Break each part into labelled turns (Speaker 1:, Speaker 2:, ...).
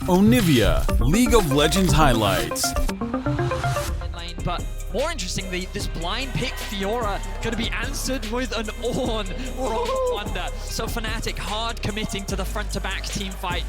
Speaker 1: Onivia, League of Legends highlights.
Speaker 2: But more interestingly, this blind pick Fiora going to be answered with an Ornn from Wonder. So Fnatic hard committing to the front-to-back team fight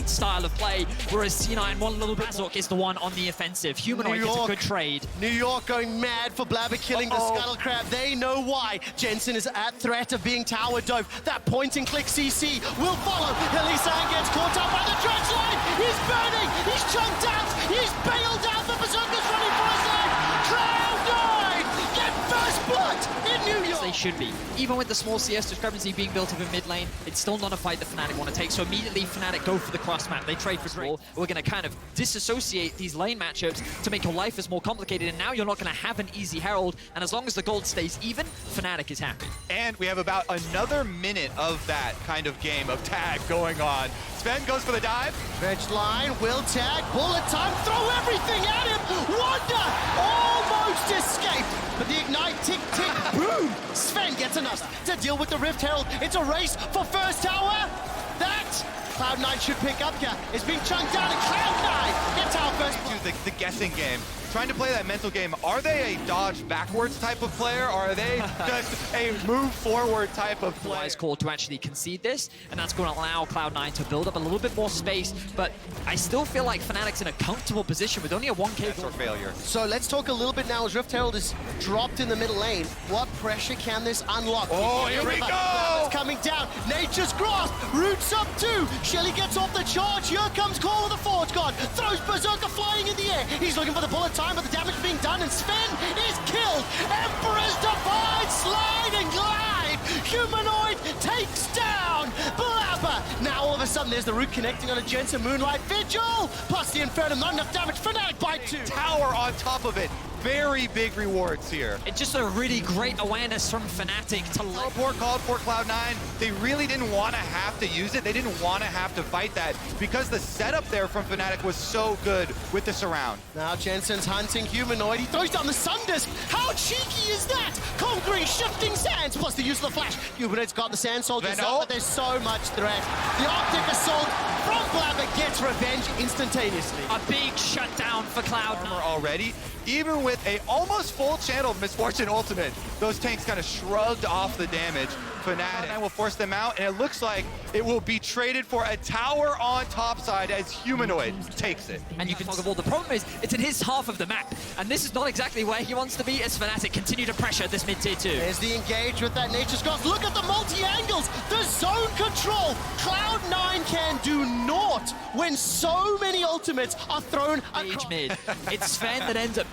Speaker 2: style of play, whereas C9 one little bit. Razork is the one on the offensive. Humanoid gets a good trade.
Speaker 3: New York going mad for Blabber killing the Scuttle Crab. They know why. Jensen is at threat of being tower dove. That point and click CC will follow. Hilly-san gets caught up by the dredge line. He's burning. He's chunked out. He's bailed out. The Berserker's running for his life. Cloud9 get first blood in New York.
Speaker 2: They should be. Even with the small CS discrepancy being built up in mid lane, it's still not a fight that Fnatic want to take. So immediately Fnatic go for the cross map. They trade for Draw. We're going to kind of disassociate these lane matchups to make your life as more complicated. And now you're not going to have an easy Herald. And as long as the gold stays even, Fnatic is happy.
Speaker 4: And we have about another minute of that kind of game of tag going on. Sven goes for the dive.
Speaker 3: Dredge line will tag. Bullet time. Throw everything at him. Wonder almost escaped. But the ignite tick tick boom. Sven gets enough to deal with the Rift Herald. It's a race for first tower. That Cloud9 should pick up here. It's being chunked down and Cloud9 gets out first.
Speaker 4: The guessing game. Trying to play that mental game. Are they a dodge backwards type of player, or are they just a move forward type of player?
Speaker 2: Wise call to actually concede this, and that's going to allow Cloud9 to build up a little bit more space, but I still feel like Fnatic's in a comfortable position with only a 1k
Speaker 4: or failure.
Speaker 3: So let's talk a little bit now as Rift Herald is dropped in the middle lane. What pressure can this unlock?
Speaker 4: Oh, here we go!
Speaker 3: It's coming down. Nature's Grasp. Roots up too. Shelly gets off the charge. Here comes Call of the Forge God. Throws Berserker flying in the air. He's looking for the bullet time, but the damage being done, and Sven is killed. Emperor's Divide, slide and glide. Humanoid takes down Blabber. Now all of a sudden there's the root connecting on a Jensen Moonlight Vigil. Plus the Inferno, not enough damage. Fnatic by 2.
Speaker 4: Tower on top of it. Very big rewards here.
Speaker 2: It's just a really great awareness from Fnatic to
Speaker 4: Teleport called for Cloud9. They really didn't want to have to use it. They didn't want to have to fight that because the setup there from Fnatic was so good with the surround.
Speaker 3: Now Jensen's hunting Humanoid. He throws down the Sun Disk. How cheeky is that? Conquering shifting sands plus the use of the flash. Humanoid's got the Sand Soldiers up, but there's so much threat. The Arctic Assault from Blabber gets revenge instantaneously.
Speaker 2: a big shutdown for Cloud9
Speaker 4: already. Even with a almost full channel of Misfortune Ultimate, those tanks kind of shrugged off the damage. Fnatic will force them out, and it looks like it will be traded for a tower on topside as Humanoid takes it.
Speaker 2: And you can talk about the problem is it's in his half of the map, and this is not exactly where he wants to be as Fnatic continue to pressure this mid tier 2.
Speaker 3: There's the engage with that Nature's Grasp. Look at the multi-angles, the zone control. Cloud9 can do naught when so many ultimates are thrown across.
Speaker 2: Mid. It's Sven that ends up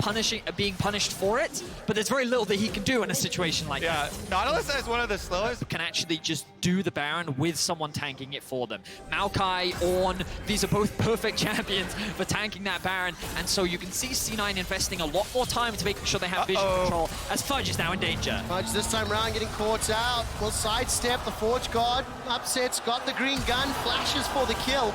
Speaker 2: being punished for it, but there's very little that he can do in a situation like that.
Speaker 4: Nautilus has one of the slowest.
Speaker 2: Can actually just do the Baron with someone tanking it for them. Maokai, Ornn, these are both perfect champions for tanking that Baron, and so you can see C9 investing a lot more time to making sure they have vision control, as Fudge is now in danger.
Speaker 3: Fudge this time around getting caught out. Will sidestep, the Forge God upsets, got the green gun, flashes for the kill.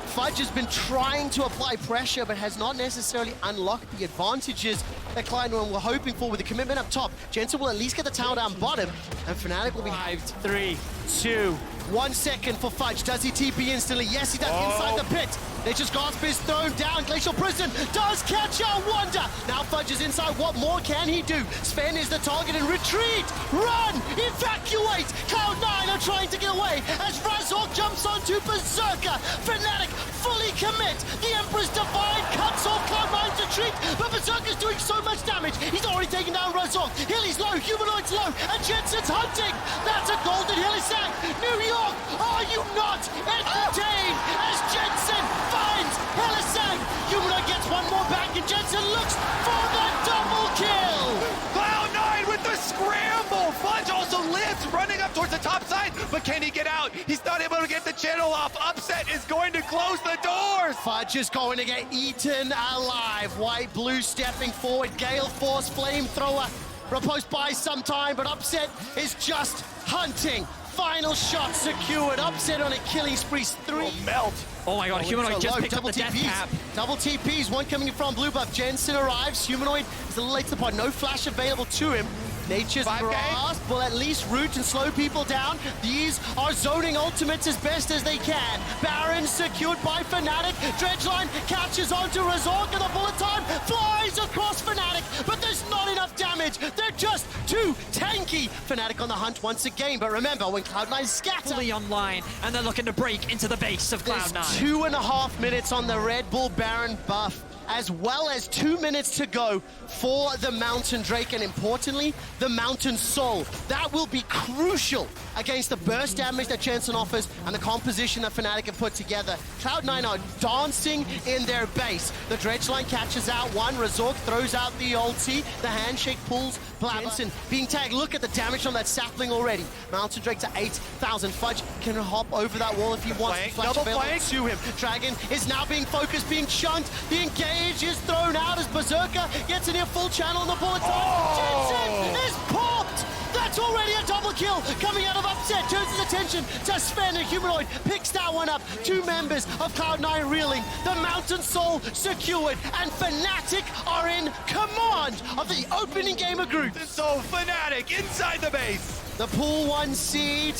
Speaker 3: Fudge has been trying to apply pressure, but has not necessarily unlocked the advantages that Cloud9 were hoping for with the commitment up top. Jensen will at least get the tower down bottom, and Fnatic will be
Speaker 2: 5, 3, 2.
Speaker 3: 1 second for Fudge. Does he TP instantly? Yes, he does inside the pit. Nature's Grasp is thrown down. Glacial Prison does catch out Wonder. Now Fudge is inside. What more can he do? Sven is the target and retreat. Run! Evacuate! Cloud9 are trying to get away as Razork jumps onto Berserker. Fnatic fully commit. The Emperor's Divide cuts off Cloud9's retreat, but Berserker's doing so much damage. He's already taken down Razork. Hilly's low, Humanoid's low, and Jensen's hunting. That's a golden Hilly sack. New York, are you not entertained as Jensen finds Hillisang? Humanoid gets one more back, and Jensen looks for the double kill.
Speaker 4: Cloud9 with the scramble. Fudge also lives, running up towards the top side, but can he get out? He's not able to get the channel off. Upset is going to close the doors.
Speaker 3: Fudge is going to get eaten alive. White, blue stepping forward. Gale Force Flamethrower. Repulsed by some time, but Upset is just hunting. Final shot secured. Upset on a killing spree. 3.
Speaker 4: Melt.
Speaker 2: Oh my god, Humanoid just picked up the death cap.
Speaker 3: Double TPs, one coming in from blue buff. Jensen arrives. Humanoid is a little late to the pod. No flash available to him. Nature's
Speaker 4: 5K.
Speaker 3: grasp will at least root and slow people down. These are zoning ultimates as best as they can. Baron secured by Fnatic. Dredgeline catches onto Razork, and the bullet time flies across Fnatic, but there's not enough damage. They're just too tanky. Fnatic on the hunt once again, but remember, when Cloud9 scatter,
Speaker 2: Fully online, and they're looking to break into the base of
Speaker 3: there's
Speaker 2: Cloud9.
Speaker 3: 2.5 minutes on the Red Bull Baron buff, as well as 2 minutes to go for the Mountain Drake, and importantly, the Mountain Soul. That will be crucial against the burst damage that Jensen offers and the composition that Fnatic have put together. Cloud9 are dancing in their base. The Dredgeline catches out one, Razork throws out the ulti, the handshake pulls Jensen being tagged. Look at the damage on that sapling already. Mountain Drake to 8,000. Fudge can hop over that wall if he wants.
Speaker 4: Flank,
Speaker 3: Flash
Speaker 4: double
Speaker 3: available
Speaker 4: flank.
Speaker 3: to him. Dragon is now being focused, being chunked. The engage is thrown out as Berserker gets a near full channel on the bullet time. Jensen is popped! That's already a double kill coming out of Upset. Turns his attention to Sven, and Humanoid picks that one up. 2 members of Cloud9 reeling. The Mountain Soul secured, and Fnatic are in command of the opening game of group.
Speaker 4: So Fnatic inside the base.
Speaker 3: The pool 1 seed,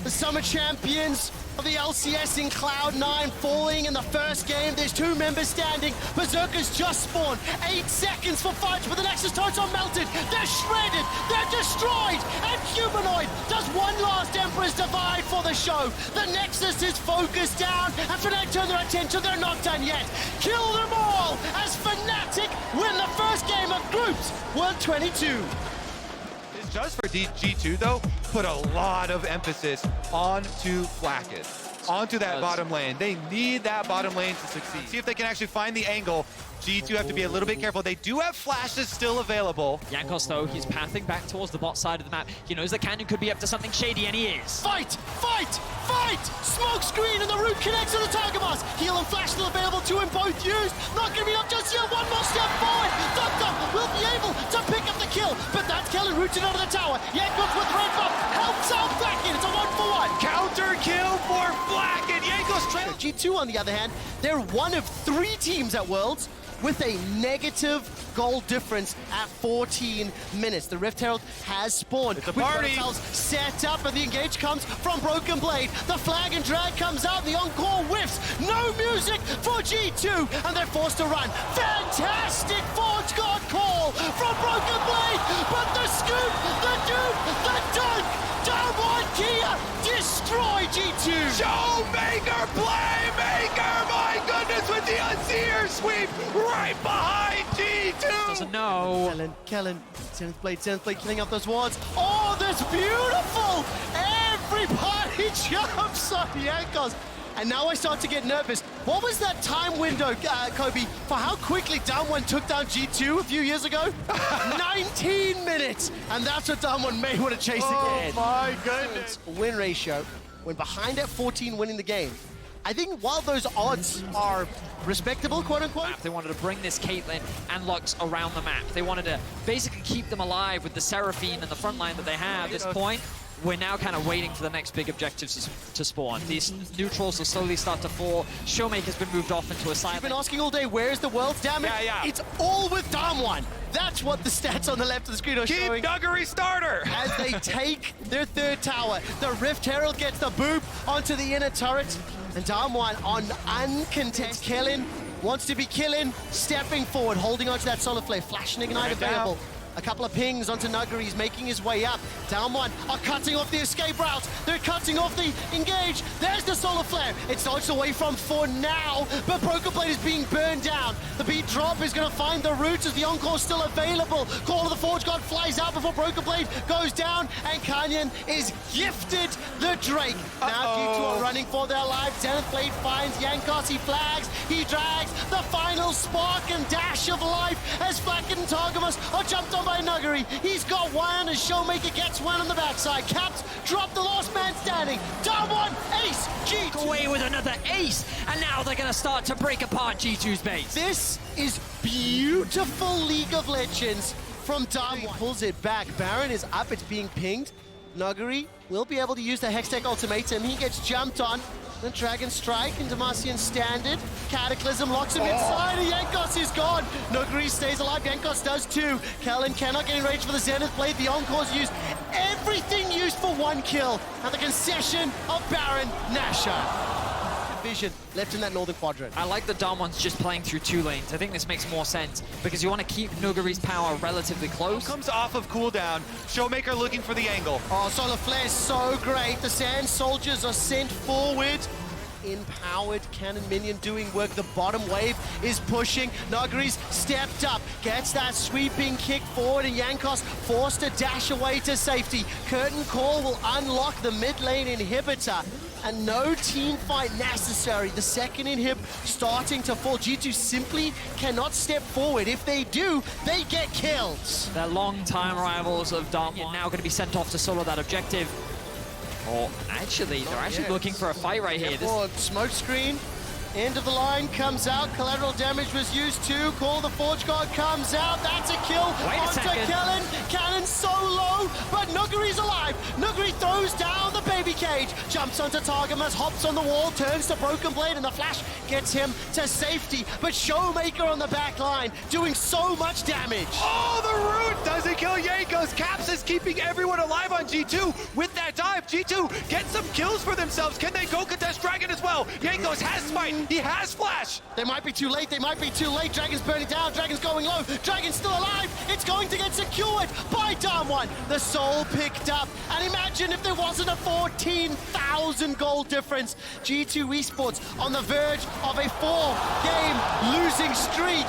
Speaker 3: the summer champions of the LCS in Cloud9 falling in the first game. There's 2 members standing. Berserkers just spawned. 8 seconds for Fudge, but the Nexus turrets are melted. They're shredded. They're destroyed. And Humanoid does one last Emperor's Divide for the show. The Nexus is focused down, and Fnatic turn their attention. They're not done yet. Kill them all as Fnatic win the first game of groups. 122.
Speaker 4: Just for G2 though, put a lot of emphasis onto Flaccus, onto that bottom lane. They need that bottom lane to succeed. See if they can actually find the angle. G2 have to be a little bit careful. They do have flashes still available.
Speaker 2: Jankos, though, he's pathing back towards the bot side of the map. He knows that Canyon could be up to something shady, and he is.
Speaker 3: Fight! Fight! Fight! Smoke screen, and the root connects to the target boss. Heal and flash still available to him, both used. Not gonna be enough just yet. One more step forward. Duck will be able to pick up the kill, but that's Kellen rooted out of the tower. Jankos with red buff helps out back in. It's a 1-for-1.
Speaker 4: Counter kill for Flack, and Jankos trail.
Speaker 3: G2, on the other hand, they're one of 3 teams at Worlds with a negative goal difference at 14 minutes. The Rift Herald has spawned.
Speaker 4: It's a
Speaker 3: We've got
Speaker 4: party.
Speaker 3: ourselves set up, and the engage comes from Broken Blade. The flag and drag comes out, and the encore whiffs. No music for G2, and they're forced to run. Fantastic Forge God call from Broken Blade, but the scoop, the dupe, the dunk, down one Kia, destroy G2.
Speaker 4: Showmaker, playmaker, my goodness, with the Unseer sweep right behind G2.
Speaker 2: Doesn't know.
Speaker 3: Kellen, Zenith Blade killing up those wards. Oh, that's beautiful! Everybody jumps on Jankos. And now I start to get nervous. What was that time window, Kobe, for how quickly Damwon took down G2 a few years ago? 19 minutes! And that's what Damwon may want to chase again.
Speaker 4: Oh my goodness.
Speaker 3: Win ratio, when behind at 14 winning the game, I think while those odds are respectable, quote-unquote,
Speaker 2: They wanted to bring this Caitlyn and Lux around the map. They wanted to basically keep them alive with the Seraphine and the front line that they have at this point. We're now kind of waiting for the next big objectives to spawn. These neutrals will slowly start to fall. Showmaker's been moved off into a side.
Speaker 3: I've been asking all day, where's the world's damage?
Speaker 4: Yeah.
Speaker 3: It's all with Damwon. That's what the stats on the left of the screen are
Speaker 4: Keep
Speaker 3: showing.
Speaker 4: Nuggery starter.
Speaker 3: As they take their 3rd tower, the Rift Herald gets the boop onto the inner turret, and Damwon on uncontested. Kellen wants to be killing, stepping forward, holding onto that solar flare, flash and ignite available. A couple of pings onto Nuggery. He's making his way up. Damwon are cutting off the escape routes. They're cutting off the engage. There's the solar flare. It's dodged away from for now, but Broken Blade is being burned down. The beat drop is going to find the roots as the encore is still available. Call of the Forge God flies out before Broken Blade goes down, and Canyon is gifted the Drake. Now G2 are running for their lives. Zenith Blade finds Jankos. He flags. He drags the final spark and dash of life as Flacken and Targamas are jumped on by Nuggery. He's got one as Showmaker gets one on the backside. Caps drop the last man standing. Damwon ace G2
Speaker 2: away with another ace, and now they're going to start to break apart G2's base.
Speaker 3: This is beautiful League of Legends from Damwon. Pulls it back. Baron is up. It's being pinged. Nuggery will be able to use the Hextech ultimatum. He gets jumped on. The Dragon Strike and Demacian Standard. Cataclysm locks him inside, and Jankos is gone. Nuguri stays alive, Jankos does too. Kellen cannot get in range for the Zenith Blade. The Encore's used. Everything used for one kill. And the concession of Baron Nashor. Vision left in that northern quadrant.
Speaker 2: I like the Damon's just playing through 2 lanes. I think this makes more sense because you want to keep Nuguri's power relatively close.
Speaker 4: Comes off of cooldown. Showmaker looking for the angle.
Speaker 3: Oh, Solar Flare is so great. The Sand Soldiers are sent forward. Empowered cannon minion doing work. The bottom wave is pushing. Nuguri's stepped up, gets that sweeping kick forward, and Jankos forced to dash away to safety. Curtain Call will unlock the mid lane inhibitor, and no team fight necessary. The second inhib starting to fall. G2 simply cannot step forward. If they do, they get killed.
Speaker 2: Their long-time rivals of Darmon now going to be sent off to solo that objective. Or actually, they're actually looking for a fight right here.
Speaker 3: Smoke screen, end of the line comes out. Collateral damage was used too. Call the Forge God comes out. That's a kill.
Speaker 2: Wait a second.
Speaker 3: Kellen. Cannon so low, but Nuguri's alive. Nuguri throws down the baby cage. Jumps onto Targamas, hops on the wall, turns to Broken Blade, and the flash gets him to safety. But Showmaker on the back line doing so much damage.
Speaker 4: Oh, the root doesn't kill Jankos. Caps is keeping everyone alive on G2 with that dive. G2 get some kills for themselves. Can they go contest Dragon as well? Jankos has Smite. He has Flash.
Speaker 3: They might be too late. They might be too late. Dragon's burning down. Dragon's going low. Dragon's still alive. It's going to get secured by Damwon. The soul picked up. And imagine if there wasn't a 14,000 gold difference. G2 Esports on the verge of a 4-game losing streak.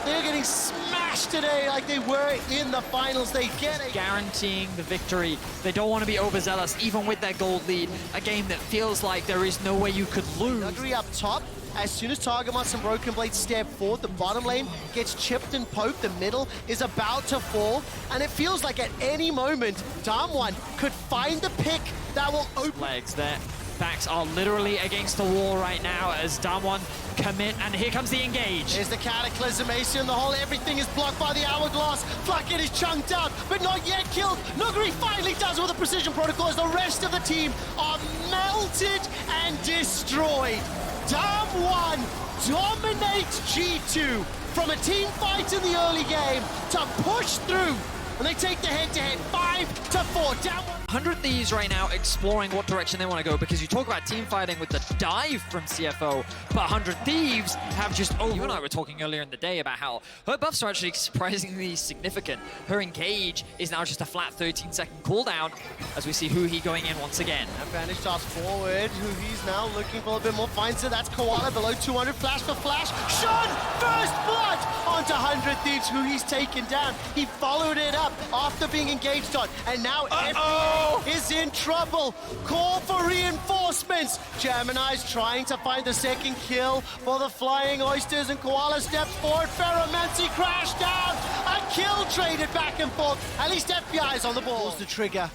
Speaker 3: They're getting smashed today like they were in the finals. They get it.
Speaker 2: Guaranteeing the victory. They don't want to be overzealous, even with their gold lead. A game that feels like there is no way you could lose.
Speaker 3: Nuguri up top. As soon as Targamas and Broken Blade step forward, the bottom lane gets chipped and poked. The middle is about to fall. And it feels like at any moment, Damwon could find the pick that will open.
Speaker 2: Legs there. Backs are literally against the wall right now as Damwon commit, and here comes the engage.
Speaker 3: There's the Cataclysm, Ace in the hole. Everything is blocked by the Hourglass. Flucket is chunked out, but not yet killed. Nuguri finally does with the precision protocol as the rest of the team are melted and destroyed. Damwon dominates G2 from a team fight in the early game to push through. And they take the head-to-head 5-4. Down
Speaker 2: 100 Thieves right now exploring what direction they want to go, because you talk about team fighting with the dive from CFO, but 100 Thieves have just over. You and I were talking earlier in the day about how her buffs are actually surprisingly significant. Her engage is now just a flat 13-second cooldown as we see Huhi going in once again.
Speaker 3: Advantage toss forward. Huhi's now looking for a bit more. Finds it. That's Koala below 200. Flash for Flash. Shun! First blood onto 100 Thieves. Huhi's taken down. He followed it up after being engaged on, and now FBI is in trouble. Call for reinforcements. Gemini's trying to find the second kill for the Flying Oysters, and Koala steps forward. Ferromancy crashed down. A kill traded back and forth. At least FBI is on the ball. Pulls the trigger.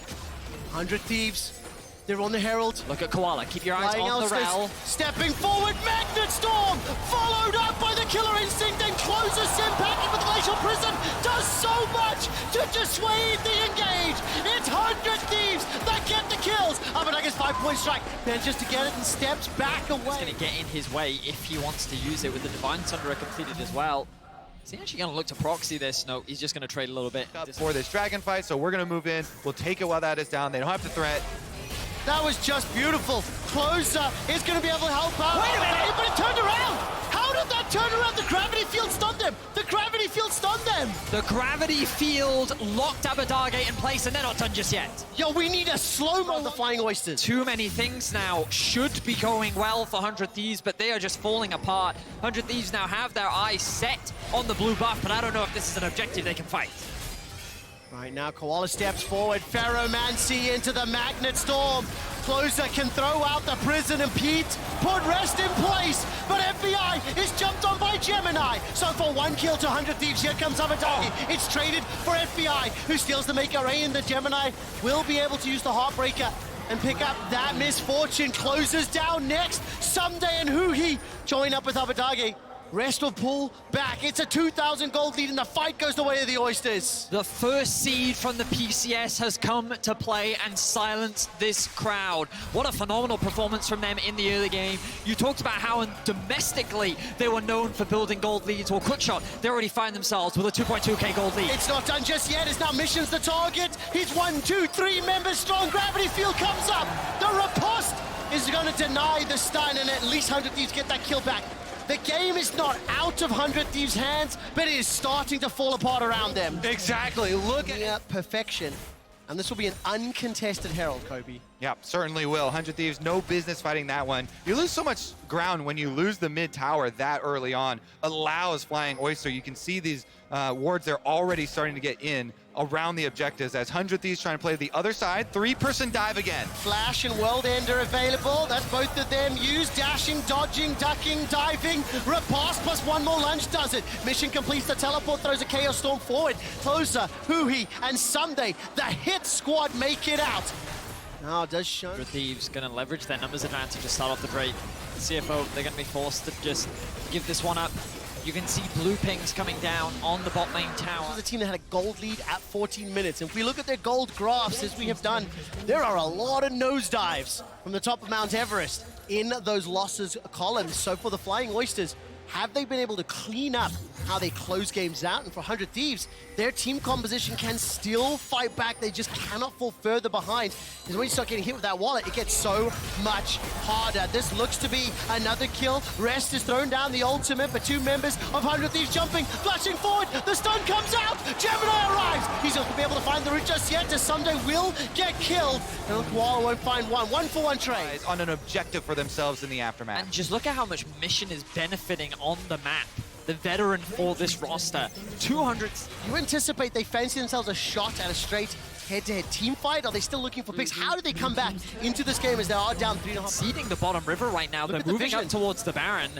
Speaker 3: 100 Thieves. They're on the Herald.
Speaker 2: Look at Koala. Keep your eyes
Speaker 3: Flying
Speaker 2: on the
Speaker 3: Elsters
Speaker 2: rail.
Speaker 3: stepping forward. Magnet Storm followed up by the Killer Instinct, and closes Simpacking with the Glacial Prison. Does so much to dissuade the engage. It's 100 Thieves that get the kills. Abadaga's 5-point strike manages to get it and steps back away.
Speaker 2: He's going to get in his way if he wants to use it with the Divine Thunderer completed as well. Is he actually going to look to proxy this? No, he's just going to trade a little bit.
Speaker 4: For this Dragon fight, so we're going to move in. We'll take it while that is down. They don't have to threat.
Speaker 3: That was just beautiful. Closer is going to be able to help out.
Speaker 2: Wait a minute!
Speaker 3: But it turned around! How did that turn around? The gravity field stunned them! The gravity field stunned them!
Speaker 2: The gravity field locked Abadage in place, and they're not done just yet.
Speaker 3: Yo, we need a slow-mo on the Flying Oysters.
Speaker 2: Too many things now should be going well for 100 Thieves, but they are just falling apart. 100 Thieves now have their eyes set on the blue buff, but I don't know if this is an objective they can fight.
Speaker 3: Right now, Koala steps forward. Ferromancy into the Magnet Storm. Closer can throw out the prison, and Pete put rest in place. But FBI is jumped on by Gemini. So for one kill to 100 Thieves, here comes Abadagi. It's traded for FBI, who steals the Make Array, and the Gemini will be able to use the Heartbreaker and pick up that misfortune. Closes down next. Someday and Huhi join up with Abadagi. Rest will pull back. It's a 2,000 gold lead, and the fight goes the way of the Oysters.
Speaker 2: The first seed from the PCS has come to play and silence this crowd. What a phenomenal performance from them in the early game. You talked about how domestically they were known for building gold leads. Well, Quickshot, they already find themselves with a 2.2k gold lead.
Speaker 3: It's not done just yet. It's now Mission's the target. He's 1, 2, 3 members strong. Gravity Field comes up. The riposte is going to deny the stun, and at least 100 Thieves get that kill back. The game is not out of 100 Thieves' hands, but it is starting to fall apart around them.
Speaker 4: Exactly, look at
Speaker 3: perfection. And this will be an uncontested Herald, Kobe.
Speaker 4: Yeah, certainly will. 100 Thieves, no business fighting that one. You lose so much ground when you lose the mid tower that early on. Allows Flying Oyster. You can see these wards, they're already starting to get in around the objectives as 100 Thieves trying to play the other side. 3-person dive again.
Speaker 3: Flash and World Ender available. That's both of them used. Dashing, dodging, ducking, diving. Riposte plus one more lunge does it. Mission completes the teleport, throws a Chaos Storm forward. Closer, Huhi, and Someday, the hit squad make it out. Now does show.
Speaker 2: Thieves going to leverage their numbers advantage to start off the break. CFO, they're going to be forced to just give this one up. You can see blue pings coming down on the bot lane tower.
Speaker 3: This is a team that had a gold lead at 14 minutes. If we look at their gold graphs, as we have done, there are a lot of nosedives from the top of Mount Everest in those losses columns. So for the Flying Oysters, have they been able to clean up how they close games out? And for 100 Thieves, their team composition can still fight back. They just cannot fall further behind. Because when you start getting hit with that wallet, it gets so much harder. This looks to be another kill. Rest is thrown down the ultimate, but two members of 100 Thieves jumping, flashing forward. The stun comes out. Gemini arrives. He's not going to be able to find the route just yet. Someday will get killed. And Koala won't find one. 1-for-1 trade.
Speaker 4: On an objective for themselves in the aftermath.
Speaker 2: And just look at how much Mission is benefiting on the map. The veteran for this roster. 200.
Speaker 3: You anticipate they fancy themselves a shot at a straight head-to-head team fight? Are they still looking for picks? How do they come back into this game as they are down 3.5?
Speaker 2: Seeding the bottom river right now. They're moving up towards the Baron.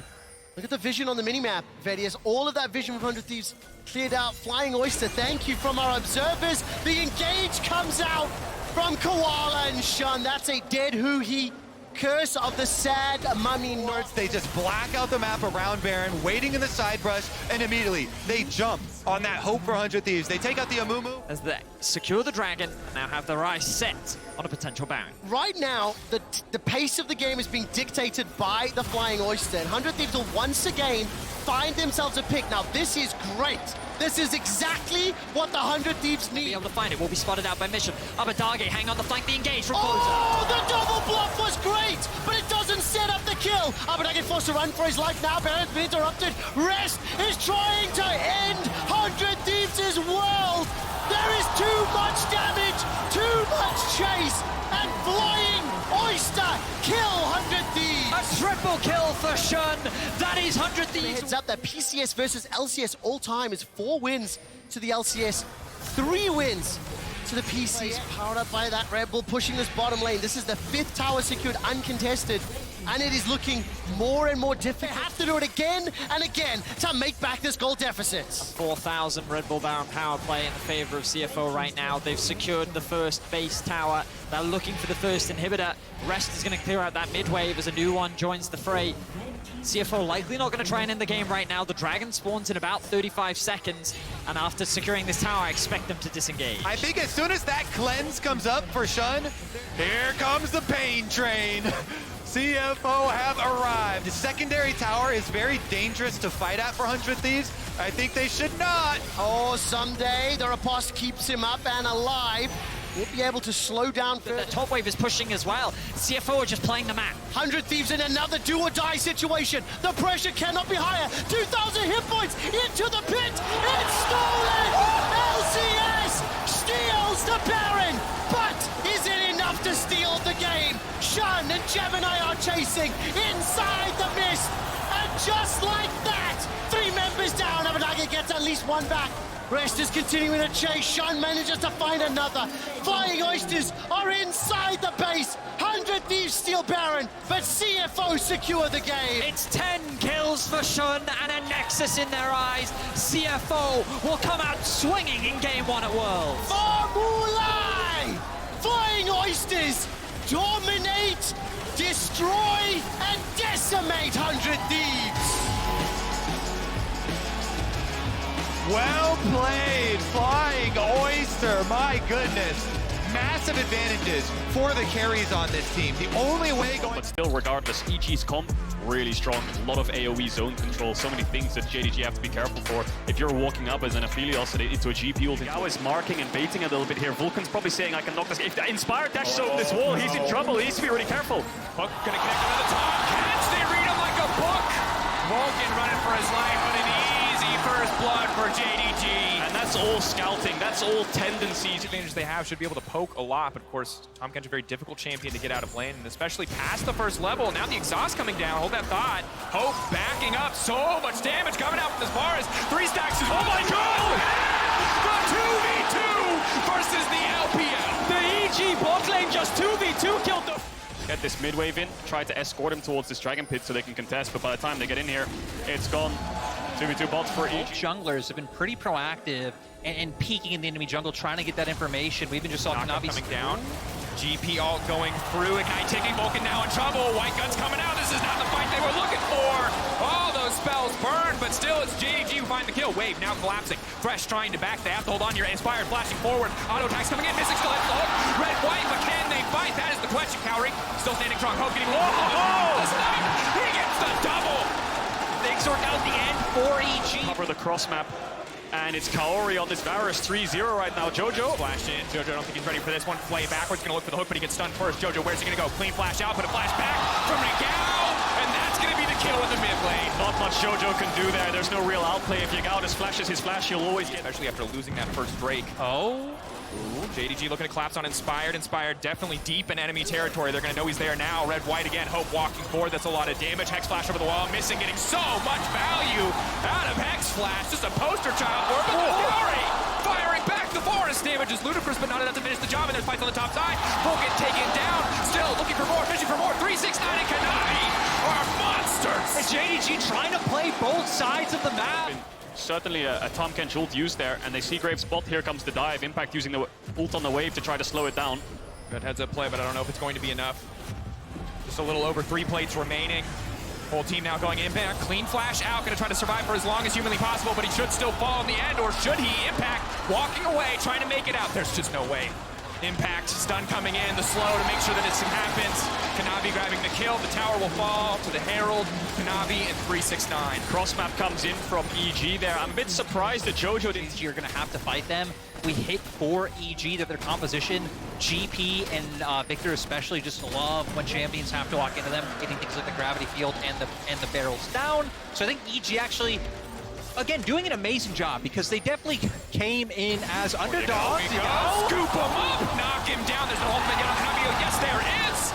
Speaker 3: Look at the vision on the minimap, Vedius. All of that vision with 100 Thieves cleared out. Flying Oyster, thank you from our observers. The engage comes out from Koala and Shun. That's a dead Huhi. Curse of the sad mummy north.
Speaker 4: They just black out the map around Baron, waiting in the side brush, and immediately they jump on that hope for 100 Thieves. They take out the Amumu.
Speaker 2: As they secure the dragon, and now have their eyes set on a potential Baron.
Speaker 3: Right now, the pace of the game is being dictated by the Flying Oyster. And 100 Thieves will once again find themselves a pick. Now, this is great. This is exactly what the 100 Thieves need.
Speaker 2: Be able to find it. Will be spotted out by Mission. Abadage hang on the flank. The engage from Closer.
Speaker 3: Oh, the double bluff was great, but it doesn't set up the kill. Abadage forced to run for his life now. Baron's been interrupted. Rest is trying to end 100 Thieves' world. There is too much damage, too much chase, and Flying Oyster kill 100 Thieves.
Speaker 2: A triple kill for Shun. That is 100 Thieves.
Speaker 3: Heads up that PCS versus LCS all time is 4 wins to the LCS, 3 wins to the PCS. Powered up by that Red Bull pushing this bottom lane. This is the 5th tower secured uncontested. And it is looking more and more difficult. They have to do it again and again to make back this goal deficit.
Speaker 2: 4,000 Red Bull Baron power play in favor of CFO right now. They've secured the first base tower. They're looking for the first inhibitor. Rest is going to clear out that mid wave as a new one joins the fray. CFO likely not going to try and end the game right now. The dragon spawns in about 35 seconds. And after securing this tower, I expect them to disengage.
Speaker 4: I think as soon as that cleanse comes up for Shun, here comes the pain train. CFO have arrived. The secondary tower is very dangerous to fight at for 100 Thieves. I think they should not.
Speaker 3: Oh, someday the riposte keeps him up and alive. We'll be able to slow down further.
Speaker 2: The top wave is pushing as well. CFO are just playing the map.
Speaker 3: 100 Thieves in another do-or-die situation. The pressure cannot be higher. 2,000 hit points into the pit. It's stolen! LCS steals the Baron. But is it enough to steal the game? Shun and Gemini are chasing inside the mist. And just like that, 3 members down. Abadage gets at least 1 back. Rest is continuing to chase. Shun manages to find another. Flying Oysters are inside the base. 100 Thieves steal Baron, but CFO secure the game.
Speaker 2: It's 10 kills for Shun and a Nexus in their eyes. CFO will come out swinging in Game 1 at Worlds.
Speaker 3: Formulae! Flying Oysters dominate, destroy, and decimate 100 Thieves.
Speaker 4: Well played, Flying Oyster, my goodness. Massive advantages for the carries on this team. The only way going...
Speaker 5: But still, regardless, EG's comp, really strong. A lot of AoE zone control, so many things that JDG have to be careful for. If you're walking up as an Aphelios into a GP ult, Gao is marking and baiting a little bit here. Vulcan's probably saying, I can knock this. If Inspired dashes over this wall, he's in trouble. He needs to be really careful.
Speaker 6: Hook gonna connect him to the top. Cats, they read him like a book. Vulcan running for his life, but an easy first blood for JDG.
Speaker 5: And that's all scouting. That's all tendencies.
Speaker 6: The advantage they have should be able to poke a lot, but of course, Tahm Kench a very difficult champion to get out of lane, and especially past the first level. Now the exhaust coming down. Hold that thought. Hope backing up. So much damage coming out from as far as 3 stacks. Oh my god! The 2v2 versus the LPL.
Speaker 2: The EG bot lane just 2v2 killed the...
Speaker 5: Get this mid wave in, try to escort him towards this dragon pit so they can contest, but by the time they get in here, it's gone. 2v2 bots for EG.
Speaker 7: Junglers have been pretty proactive and peeking in the enemy jungle, trying to get that information. We even just saw Knavi
Speaker 6: coming down. GP ult going through. Ignite taking Vulcan now in trouble. White Guns coming out. This is not the fight they were looking for. All those spells burn, but still it's JDG who find the kill. Wave now collapsing. Fresh trying to back. They have to hold on. Your Inspired flashing forward. Auto attacks coming in. Mystic still hits the hook. Red, white, but can they fight? That is the question. Cowrie still standing strong. Hope getting low. The snipe. He gets the double.
Speaker 7: Things work out the end for EG.
Speaker 5: Cover the cross map. And it's Kaori on this Varus 3-0 right now. Jojo.
Speaker 6: Flash in. Jojo, I don't think he's ready for this one. Play backwards. Gonna look for the hook, but he gets stunned first. Jojo, where's he gonna go? Clean flash out, put a flash back from Nagao. And that's gonna be the kill in the mid lane.
Speaker 5: Not much Jojo can do there. There's no real outplay. If Yagao just flashes his flash, he'll always get...
Speaker 6: Especially after losing that first Drake. Oh. Ooh, JDG looking to collapse on Inspired. Inspired definitely deep in enemy territory. They're going to know he's there now. Red, white again. Hope walking forward. That's a lot of damage. Hex Flash over the wall. Missing, getting so much value out of Hex Flash. Just a poster child for him. But the Fury firing back. The forest damage is ludicrous, but not enough to finish the job. And there's fights on the top side. Vulcan taken down. Still looking for more. Fishing for more. 369 and Knavi are monsters.
Speaker 7: And JDG trying to play both sides of the map.
Speaker 5: Certainly a Tahm Kench ult used there, and they see Graves bot. Here comes the dive. Impact using the ult on the wave to try to slow it down.
Speaker 6: Good heads-up play, but I don't know if it's going to be enough. Just a little over 3 plates remaining. Whole team now going Impact. Clean flash out, going to try to survive for as long as humanly possible, but he should still fall in the end, or should he? Impact walking away, trying to make it out. There's just no way. Impact, stun coming in, the slow to make sure that it happens. Knavi grabbing the kill, the tower will fall to the Herald. Knavi and 369.
Speaker 5: Cross map comes in from EG there. I'm a bit surprised that Jojo didn't...
Speaker 7: You're going to have to fight them. We hit for EG, that their composition, GP and Victor especially just love when champions have to walk into them, getting things like the gravity field and the barrels down. So I think EG actually, again, doing an amazing job because they definitely came in as underdogs.
Speaker 6: Scoop him up, knock him down. There's no ultimate yet on Knavi. Yes, there is.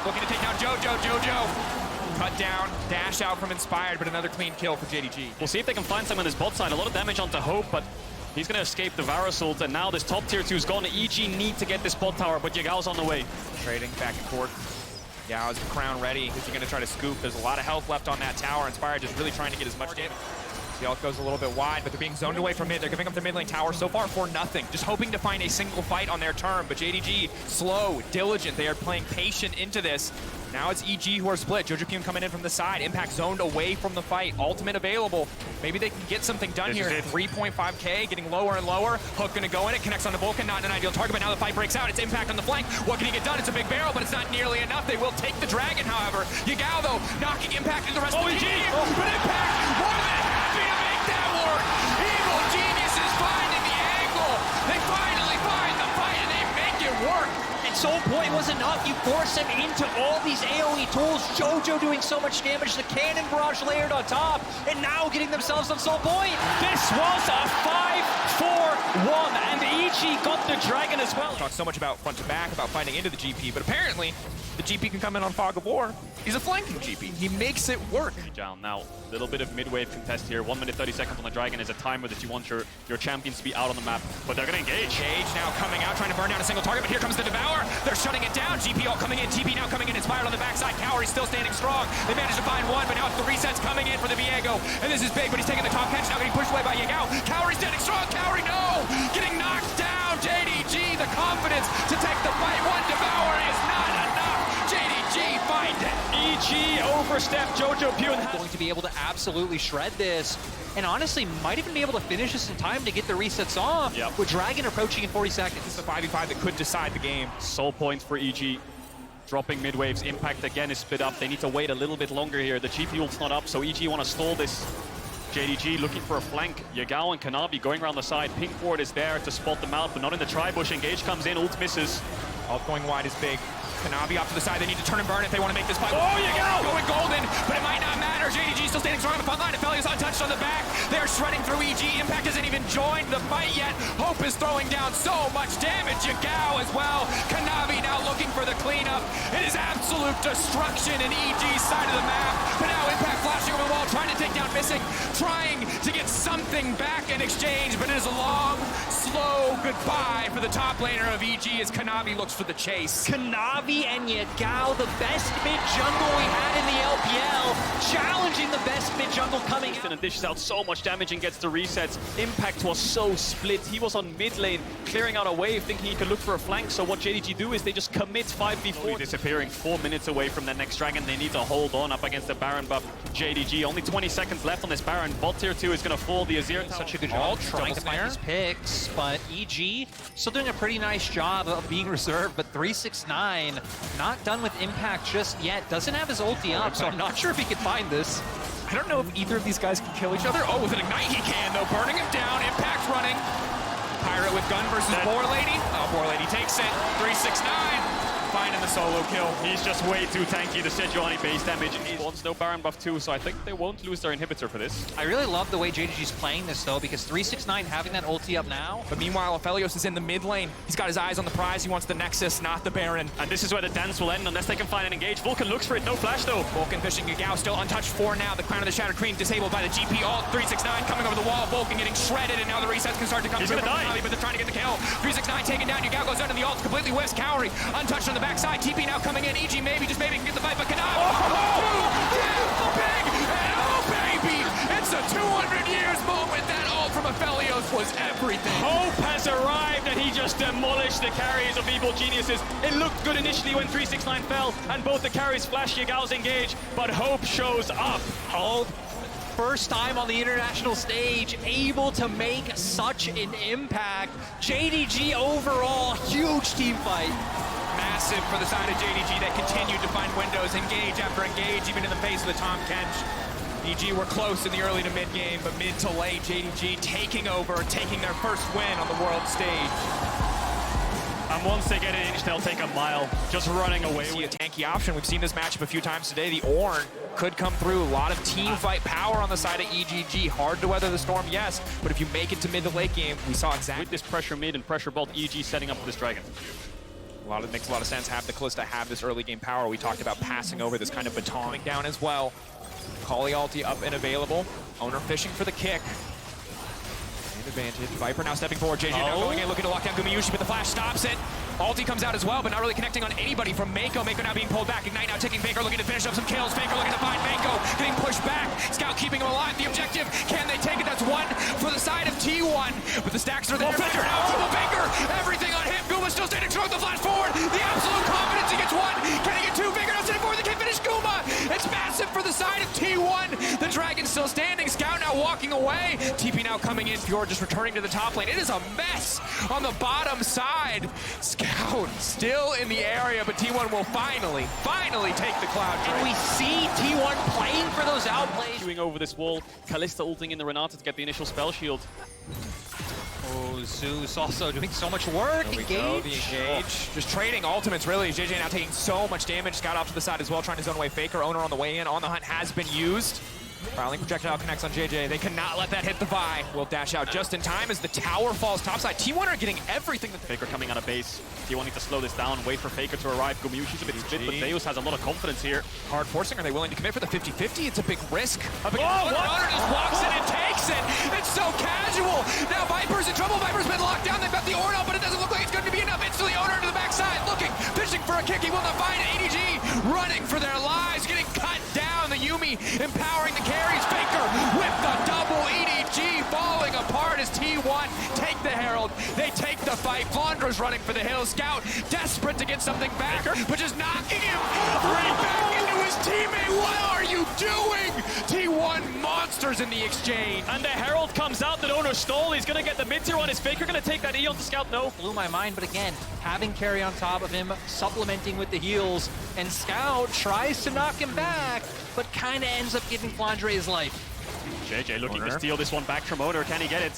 Speaker 6: Looking to take down Jojo. Jojo cut down, dash out from Inspired, but another clean kill for JDG.
Speaker 5: We'll see if they can find someone on this bot side. A lot of damage onto Hope, but he's going to escape the Varus ult, and now this top tier 2 is gone. EG need to get this bot tower, but Yagao's on the way.
Speaker 6: Trading back and forth. Yao's the crown ready. Is he going to try to scoop? There's a lot of health left on that tower. Inspired just really trying to get as much damage. The ult goes a little bit wide, but they're being zoned away from mid. They're giving up their mid lane tower so far for nothing. Just hoping to find a single fight on their turn, but JDG, slow, diligent. They are playing patient into this. Now it's EG who are split. Jojo Pyun coming in from the side. Impact zoned away from the fight. Ultimate available. Maybe they can get something done here. 3.5k, getting lower and lower. Hook gonna go in it, connects on the Vulcan, not an ideal target, but now the fight breaks out. It's Impact on the flank. What can he get done? It's a big barrel, but it's not nearly enough. They will take the dragon, however. Yagao, though, knocking Impact into the rest of the team. But Impact, more than happy to make that work. Evil geniuses finding the angle. They finally find the fight, and they make it work.
Speaker 7: Soul Point was enough. You force him into all these AoE tools. Jojo doing so much damage. The cannon barrage layered on top. And now getting themselves on Soul Point.
Speaker 2: This was a 5-4-1. And EG got the dragon as well.
Speaker 6: Talk so much about front to back, about fighting into the GP, but apparently the GP can come in on Fog of War. He's a flanking GP. He makes it work.
Speaker 5: Down now. A little bit of mid-wave contest here. 1 minute 30 seconds on the dragon is a timer that you want your champions to be out on the map. But they're going to engage.
Speaker 6: Engage now coming out, trying to burn down a single target, but here comes the Devour. They're shutting it down. GP all coming in. TP now coming in. Inspired on the backside. Cowrie still standing strong. They managed to find one, but now it's the resets coming in for the Viego. And this is big, but he's taking the top catch. Now getting pushed away by Yagao. Cowrie standing strong. Cowrie, no! Getting knocked down. JDG, the confidence to take the fight. One Devour is not enough. JDG finds
Speaker 5: wide. EG overstep Jojo Pune.
Speaker 7: Going to be able to absolutely shred this, and honestly might even be able to finish this in time to get the resets off.
Speaker 5: Yep.
Speaker 7: With Dragon approaching in 40 seconds.
Speaker 6: It's the 5v5 that could decide the game.
Speaker 5: Soul points for EG. Dropping mid waves. Impact again is split up. They need to wait a little bit longer here. The GP ult's not up, so EG want to stall this. JDG looking for a flank. Yagao and Kanavi going around the side. Pink ward is there to spot them out, but not in the tri-bush. Engage comes in, ult misses.
Speaker 6: Ult going wide is big. Kanavi off to the side. They need to turn and burn if they want to make this fight.
Speaker 5: Oh, Yagao!
Speaker 6: Going golden, but it might not matter. JDG still standing strong on the front line. Aphelios untouched on the back. They're shredding through EG. Impact hasn't even joined the fight yet. Hope is throwing down so much damage. Yagao as well. Kanavi now looking for the cleanup. It is absolute destruction in EG's side of the map. But now Impact flashing over the wall, trying to take down Missing, trying to get something back in exchange, but it is a long, slow goodbye for the top laner of EG as Kanavi looks for the chase.
Speaker 7: Kanavi and Yagao, the best mid jungle we had in the LPL, challenging the best mid jungle coming out.
Speaker 5: And dishes out so much damage and gets the resets. Impact was so split. He was on mid lane, clearing out a wave, thinking he could look for a flank. So what JDG do is they just commit 5v4. Disappearing 4 minutes away from the next dragon. They need to hold on up against the Baron buff. JDG, only 20 seconds left on this Baron. Bot tier 2 is going to fall. The Azir
Speaker 7: Such a good job trying to find
Speaker 6: snare.
Speaker 7: his picks, but EG still doing a pretty nice job of being reserved, but 369 not done with Impact just yet. Doesn't have his ulti up, so I'm not sure if he can find this.
Speaker 6: I don't know if either of these guys can kill each other. Oh, with an Ignite he can, though. Burning him down. Impact running. Pirate with gun versus Boar Lady. Oh, Boar Lady takes it. 369. Finding the solo kill.
Speaker 5: He's just way too tanky. The Sejuani base damage wants no Baron buff too, so I think they won't lose their inhibitor for this.
Speaker 7: I really love the way JDG's playing this, though, because 369 having that ulti up now.
Speaker 6: But meanwhile, Aphelios is in the mid lane. He's got his eyes on the prize. He wants the Nexus, not the Baron.
Speaker 5: And this is where the dance will end unless they can find an engage. Vulcan looks for it. No flash, though.
Speaker 6: Vulcan fishing Yagao still untouched for now. The Crown of the Shattered Queen disabled by the GP ult. 369 coming over the wall. Vulcan getting shredded, and now the resets can start to come
Speaker 5: He's
Speaker 6: through
Speaker 5: gonna
Speaker 6: from
Speaker 5: die.
Speaker 6: Kanavi, but they're trying to get the kill. 369 taken down. Yagao goes under the ult. Completely whiffs. Cowrie untouched on the backside. TP now coming in. EG maybe, just maybe can get the fight, but Kanavi. Big, and oh baby! It's a 200 years moment. That ult from Aphelios was everything.
Speaker 5: Hope has arrived and he just demolished the carries of Evil Geniuses. It looked good initially when 369 fell and both the carries flashed Yagao's engage, but Hope shows up.
Speaker 7: Hope, first time on the international stage, able to make such an impact. JDG overall, huge team fight.
Speaker 6: Massive for the side of JDG that continued to find windows, engage after engage, even in the face of the Tom Kench. EG were close in the early to mid game, but mid to late, JDG taking over, taking their first win on the world stage.
Speaker 5: And once they get an inch, they'll take a mile, just running away
Speaker 6: See a
Speaker 5: with
Speaker 6: tanky option. We've seen this matchup a few times today. The Ornn could come through. A lot of team fight power on the side of EGG. Hard to weather the storm, yes, but if you make it to mid to late game, we saw exactly.
Speaker 5: With this pressure mid and pressure bolt, EG setting up for this dragon.
Speaker 6: Makes a lot of sense. Have the Kalista have this early game power. We talked about passing over this kind of baton down as well. Kali ulti up and available. Owner fishing for the kick. And advantage. Viper now stepping forward. JJ now going in, looking to lock down Gumayushi, but the flash stops it. Ulti comes out as well, but not really connecting on anybody from Mako. Mako now being pulled back. Ignite now taking Faker, looking to finish up some kills. Faker looking to find Mako, getting pushed back. Scout keeping him alive. The objective, can they take it? That's one for the side of T1. But the stacks are there. Faker now, triple Faker. Everything on him. Guma still standing strong. The flash forward. The absolute confidence. He gets one. Can he get two? Faker now standing forward. They can't finish Guma. It's massive for the side of T1. The Dragon still standing. Scout now walking away. TP now coming in. Fjord just returning to the top lane. It is a mess on the bottom side. Scout still in the area, but T1 will finally take the Cloud Dragon.
Speaker 7: And we see T1 playing for those outplays.
Speaker 5: Queuing over this wall, Kalista ulting in the Renata to get the initial spell shield.
Speaker 7: Oh, Zeus also doing so much work.
Speaker 6: The engage. Just trading ultimates, really. JJ now taking so much damage. Scout off to the side as well, trying to zone away Faker. Owner on the way in. On the hunt has been used. Prowling projectile connects on JJ. They cannot let that hit the Vi. Will dash out just in time as the tower falls topside. T1 are getting everything that
Speaker 5: Faker coming out of base. T1 need to slow this down, wait for Faker to arrive. Gumayushi's a bit split, but Deus has a lot of confidence here.
Speaker 6: hard forcing. Are they willing to commit for the 50-50? It's a big risk.
Speaker 5: Owner
Speaker 6: just walks in and takes it. It's so casual. Now Viper's in trouble. Viper's been locked down. They've got the Ornn up, but it doesn't look like it's going to be enough. Instantly Owner to the backside, looking, fishing for a kick. He will not find it. EDG running for their lives, getting cut down. The Yuumi empowering the carries. Faker with the double. EDG falling apart as T1 take the Herald. They take the to fight. Vondra's running for the hill. Scout desperate to get something back, but just knocking him right back into his teammate. What are you doing? T1 monsters in the exchange.
Speaker 5: And the Herald comes out, the owner stole. He's going to get the mid-tier one. Is Faker going to take that E on the Scout? No.
Speaker 7: Blew my mind, but again, having Carry on top of him, supplementing with the heals, and Scout tries to knock him back, but kind of ends up giving Flandre his life.
Speaker 5: JJ looking to steal this one back from owner. Can he get it?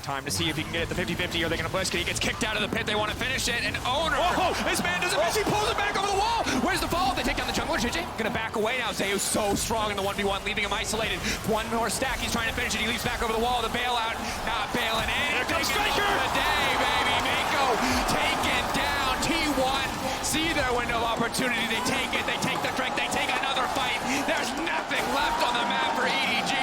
Speaker 6: Time to see if he can get it the 50-50. Are they going to push? He gets kicked out of the pit. They want to finish it. And owner, this man doesn't miss. He pulls it back over the wall. Where's the follow? They take down the jungler. JJ going to back away now. Zeus so strong in the 1v1, leaving him isolated. One more stack. He's trying to finish it. He leaves back over the wall. The bailout, not bailing in.
Speaker 5: Here comes Faker.
Speaker 6: The day, baby. Mako taken down. T1 see their window of opportunity. They take it. They take the drink. They take another fight. There's nothing left on the map for EDG.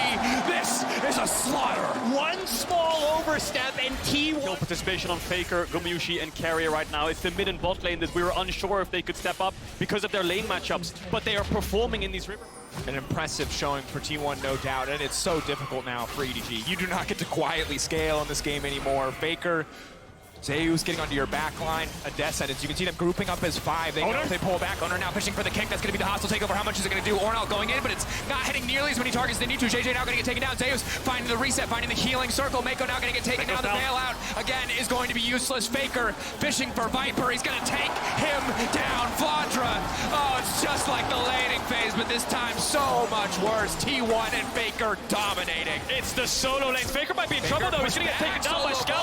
Speaker 6: This is a slaughter.
Speaker 7: One small overstep and T1.
Speaker 5: Kill participation on Faker, Gumayusi, and Carrier right now. It's the mid and bot lane that we were unsure if they could step up because of their lane matchups, but they are performing in these rivers.
Speaker 6: An impressive showing for T1, no doubt, and it's so difficult now for EDG. You do not get to quietly scale in this game anymore. Faker, Zeus getting onto your back line. Odessa, as you can see them grouping up as 5. They know if they pull back. Owner now pushing for the kick. That's going to be the hostile takeover. How much is it going to do? Ornal going in, but it's not hitting nearly as many targets as they need to. JJ now going to get taken down. Zeus finding the reset, finding the healing circle. Mako now going to get taken down. The bailout, again, is going to be useless. Faker fishing for Viper. He's going to take him down. Flandra. Oh, it's just like the laning phase, but this time so much worse. T1 and Faker dominating.
Speaker 5: It's the solo lane. Faker might be in trouble, though. He's going to get taken down by Scout.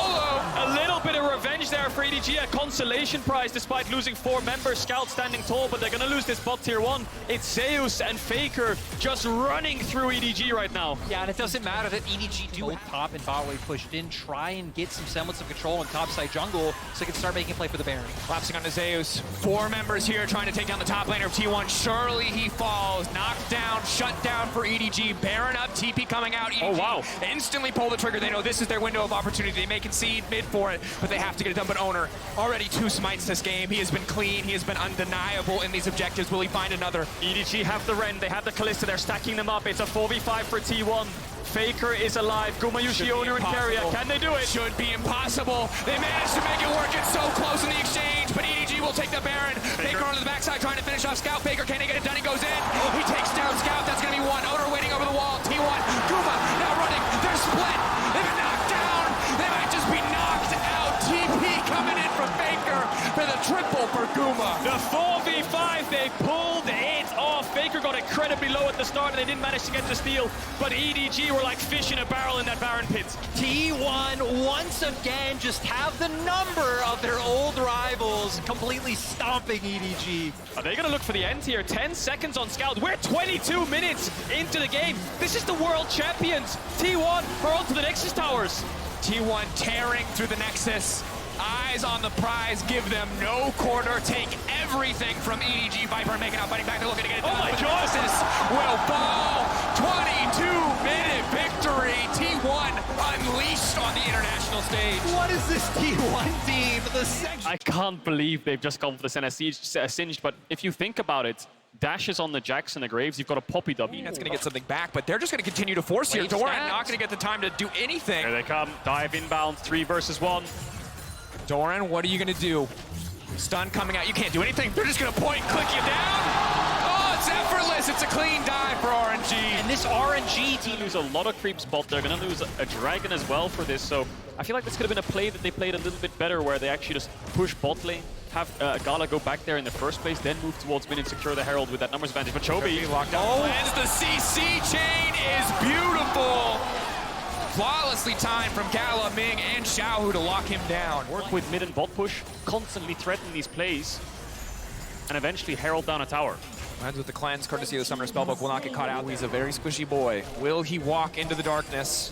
Speaker 5: A little bit of revenge there for EDG, a consolation prize despite losing 4 members. Scout standing tall, but they're going to lose this bot tier 1. It's Zeus and Faker just running through EDG right now.
Speaker 7: Yeah, and it doesn't matter that EDG do top and bot wave pushed in, try and get some semblance of control on topside jungle so they can start making play for the Baron.
Speaker 6: Collapsing onto Zeus. 4 members here trying to take down the top laner of T1. Surely he falls. Knocked down, shut down for EDG. Baron up, TP coming out. EDG instantly pull the trigger. They know this is their window of opportunity. They may concede mid for it, but they have to get it done. But owner, already 2 smites this game. He has been clean. He has been undeniable in these objectives. Will he find another?
Speaker 5: EDG have the Ren. They have the Kalista. They're stacking them up. It's a 4v5 for T1. Faker is alive. Gumayusi, owner, and Carrier. Can they do it?
Speaker 6: Should be impossible. They managed to make it work. It's so close in the exchange, but EDG will take the Baron. Faker onto the backside trying to finish off Scout. Faker, can he get it done? He goes in. He takes down Scout. That's going to be 1. Owner waiting over the wall. T1. Guma now running. They're split. They've been knocked down. They might just be knocked out. TP coming in from Faker for the triple for Guma.
Speaker 5: The 4v5, they pulled it off. Faker got incredibly low at the start and they didn't manage to get the steal, but EDG were like fish in a barrel in that Baron pit.
Speaker 7: T1 once again just have the number of their old rivals completely stomping EDG.
Speaker 5: Are they going to look for the end here? 10 seconds on Scout. We're 22 minutes into the game. This is the world champions. T1 are on to the Nexus towers.
Speaker 6: T1 tearing through the Nexus. Eyes on the prize, give them no quarter, take everything from EDG. Viper making out, fighting back, they're looking to get it done.
Speaker 5: Oh my God!
Speaker 6: Nexus will fall. 22-minute victory. T1 unleashed on the international stage.
Speaker 7: What is this T1 team? The second.
Speaker 5: I can't believe they've just gone for the Senna Singed, but if you think about it, Dash is on the Jax and the Graves. You've got a Poppy W.
Speaker 6: That's going to get something back, but they're just going to continue to force here. Doran not going to get the time to do anything.
Speaker 5: Here they come. Dive inbound. 3 versus 1.
Speaker 6: Doran, what are you going to do? Stun coming out. You can't do anything. They're just going to point and click you down. Oh, it's effortless. It's a clean dive for RNG.
Speaker 7: And this RNG team
Speaker 5: lose a lot of creep spot. They're going to lose a Dragon as well for this. So I feel like this could have been a play that they played a little bit better, where they actually just push bot lane, have Gala go back there in the first place, then move towards mid and secure the Herald with that numbers advantage. But Chovy
Speaker 6: locked out. Plans the CC chain is beautiful. Flawlessly timed from Gala, Ming, and Xiaohu to lock him down.
Speaker 5: Work with mid and bot push, constantly threaten these plays, and eventually herald down a tower.
Speaker 6: Lands with the cleanse, courtesy of the Summoner Spellbook, will not get caught out. He's a very squishy boy. Will he walk into the darkness?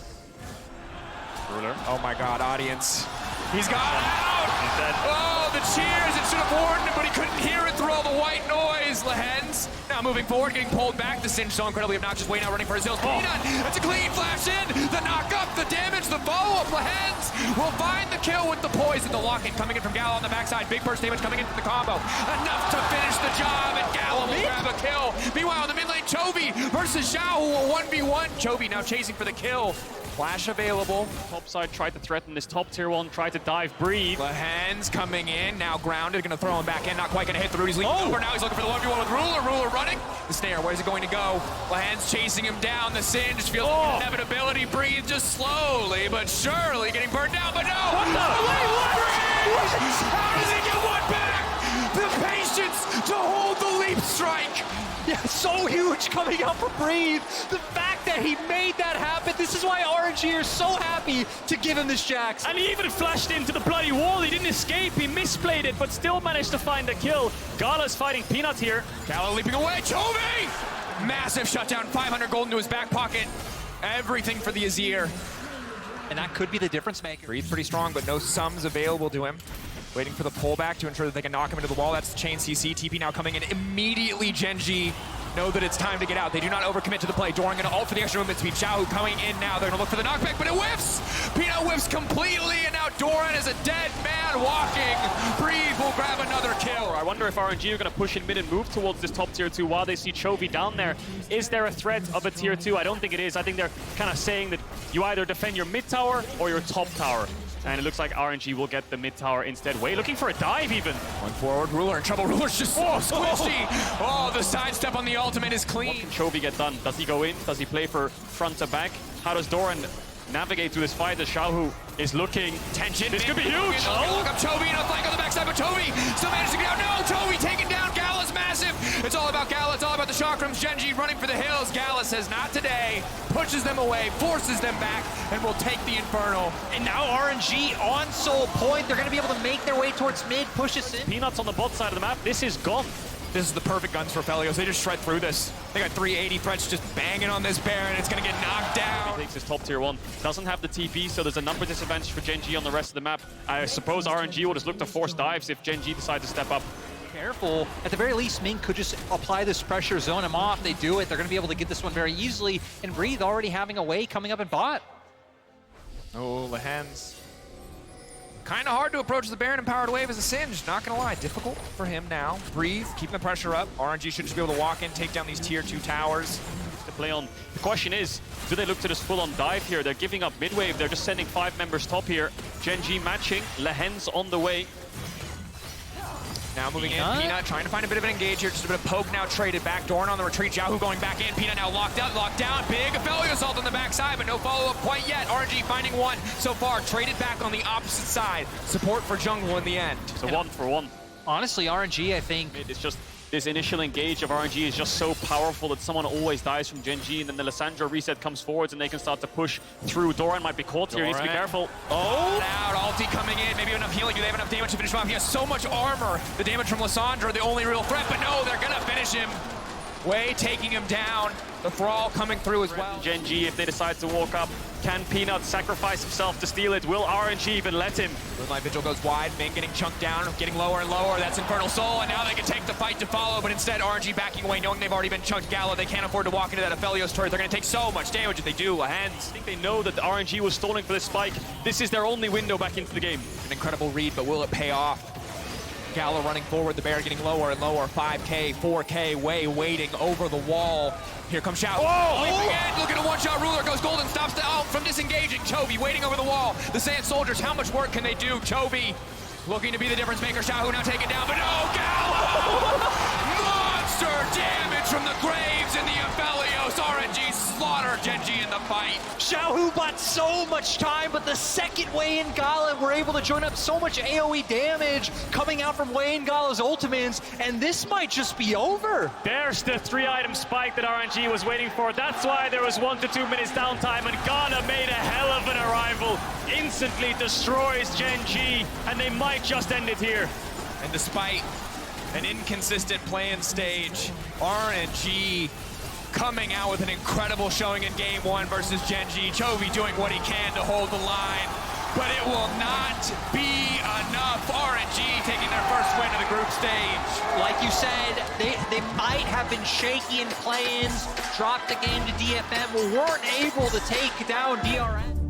Speaker 5: Ruler.
Speaker 6: Oh my God, audience. He's got out!
Speaker 5: He's dead.
Speaker 6: Oh, the cheers! It should have warned him, but he couldn't hear it through all the white noise. Lehens now moving forward, getting pulled back. The Singe so incredibly obnoxious. Way now running for his hills. Peanut, that's a clean flash in. The knock up, the damage, the follow-up. Lehens will find the kill with the poison. The lock-in coming in from Gala on the backside. Big burst damage coming in from the combo. Enough to finish the job, and Gala will grab a kill. Meanwhile, in the mid lane, Chovy versus Xiao, who will 1v1. Chovy now chasing for the kill. Flash available.
Speaker 5: Top side tried to threaten this top tier one, tried to dive, breathe.
Speaker 6: Lehen's coming in, now grounded, gonna throw him back in, not quite gonna hit the root. He's leaning over, now he's looking for the 1v1 with Ruler. Ruler running. The snare, where's he going to go? Lehen's chasing him down, the Singe feels like inevitability. Breathe just slowly, but surely getting burned down, but no!
Speaker 5: What the?
Speaker 6: Wait, how does he get one back? The patience to hold the leap strike!
Speaker 7: Yeah, so huge coming out for Breathe. The fact that he made that happen, this is why RNG are so happy to give him this Jax.
Speaker 5: And he even flashed into the bloody wall. He didn't escape. He misplayed it, but still managed to find the kill. Gala's fighting Peanut here.
Speaker 6: Gala leaping away. Chovy! Massive shutdown. 500 gold into his back pocket. Everything for the Azir.
Speaker 7: And that could be the difference maker.
Speaker 6: Breathe pretty strong, but no sums available to him. Waiting for the pullback to ensure that they can knock him into the wall. That's the chain CC. TP now coming in immediately. Gen.G know that it's time to get out. They do not overcommit to the play. Doran gonna ult for the extra movement speed. Xiao coming in now. They're gonna look for the knockback, but it whiffs! Peanut whiffs completely, and now Doran is a dead man walking. Breathe will grab another kill.
Speaker 5: I wonder if RNG are going to push in mid and move towards this top tier 2 while they see Chovy down there. Is there a threat of a tier 2? I don't think it is. I think they're kind of saying that you either defend your mid tower or your top tower. And it looks like RNG will get the mid tower instead. Way looking for a dive even.
Speaker 6: One forward, Ruler in trouble. Ruler's just so squishy. Oh, the sidestep on the ultimate is clean.
Speaker 5: What can Chovy get done? Does he go in? Does he play for front to back? How does Doran navigate through this fight as Xiaohu is looking?
Speaker 6: Tension.
Speaker 5: This could be huge.
Speaker 6: Look up Chovy and a flank on the backside, but Chovy still managed to get out. No, Chovy taken down. Gala's massive. It's all about Gala. It's all about the chakrams. Gen.G running for the hills. Gala says not today. Pushes them away, forces them back, and will take the Infernal.
Speaker 7: And now RNG on soul point. They're going to be able to make their way towards mid, push us in.
Speaker 5: Peanuts on the bot side of the map. This is gone.
Speaker 6: This is the perfect guns for Felios. They just shred through this. They got 380 threats just banging on this bear, and it's going to get knocked down.
Speaker 5: He takes his top tier 1. Doesn't have the TP, so there's a number disadvantage for Gen.G on the rest of the map. I suppose RNG will just look to force dives if Gen.G decides to step up.
Speaker 7: Careful. At the very least, Ming could just apply this pressure, zone him off. They do it. They're going to be able to get this one very easily. And Breathe already having a way coming up in bot.
Speaker 6: Oh, Lehen's kind of hard to approach the Baron empowered wave as a Singe. Not going to lie, difficult for him now. Breathe, keeping the pressure up. RNG should just be able to walk in, take down these tier 2 towers.
Speaker 5: To play on. The question is, do they look to just full-on dive here? They're giving up mid-wave. They're just sending 5 members top here. Gen.G matching. Lehen's on the way.
Speaker 6: Now moving in, Peanut trying to find a bit of an engage here, just a bit of poke now traded back. Doran on the retreat, Xiaohu going back in. Peanut now locked out, locked down. Big Aphelios assault on the backside, but no follow-up quite yet. RNG finding one so far, traded back on the opposite side. Support for jungle in the end.
Speaker 5: So 1 for 1.
Speaker 7: Honestly, RNG, I think...
Speaker 5: It's just this initial engage of RNG is just so powerful that someone always dies from Gen.G, and then the Lissandra reset comes forwards and they can start to push through. Doran might be caught here, he needs to be careful.
Speaker 6: Oh! Out, ulti coming in, maybe enough healing. Do they have enough damage to finish him off? He has so much armor. The damage from Lissandra, the only real threat, but no, they're gonna finish him. Way taking him down. The Thrall coming through as well.
Speaker 5: Gen.G, if they decide to walk up, can Peanut sacrifice himself to steal it? Will RNG even let him?
Speaker 6: Moonlight Vigil goes wide, Ming getting chunked down, getting lower and lower. That's Infernal Soul, and now they can take the fight to follow, but instead RNG backing away, knowing they've already been chunked. Gala, they can't afford to walk into that Aphelios turret. They're going to take so much damage if they do. Lehen's.
Speaker 5: I think they know that the RNG was stalling for this spike. This is their only window back into the game.
Speaker 6: An incredible read, but will it pay off? Gala running forward, the bear getting lower and lower. 5K, 4K, way waiting over the wall. Here comes Xiao. Oh! Looking at one-shot Ruler, goes golden, stops the out from disengaging. Chovy waiting over the wall. The Sand Soldiers, how much work can they do? Chovy looking to be the difference maker. Xiao now taken down, but no, Gala! Monster damage from the graves in the Aphelios. RNG slaughter Gen.G in the fight.
Speaker 7: Xiaohu bought so much time, but the second Wei and Gala were able to join up so much AoE damage coming out from Wei and Gala's ultimates, and this might just be over.
Speaker 5: There's the 3-item spike that RNG was waiting for. That's why there was 1 to 2 minutes downtime, and Gala made a hell of an arrival. Instantly destroys Gen.G, and they might just end it here.
Speaker 6: And despite an inconsistent play-in stage, RNG coming out with an incredible showing in Game 1 versus Gen.G. Chovy doing what he can to hold the line, but it will not be enough. RNG taking their first win of the group stage.
Speaker 7: Like you said, they might have been shaky in play-ins, dropped the game to DFM, weren't able to take down DRS.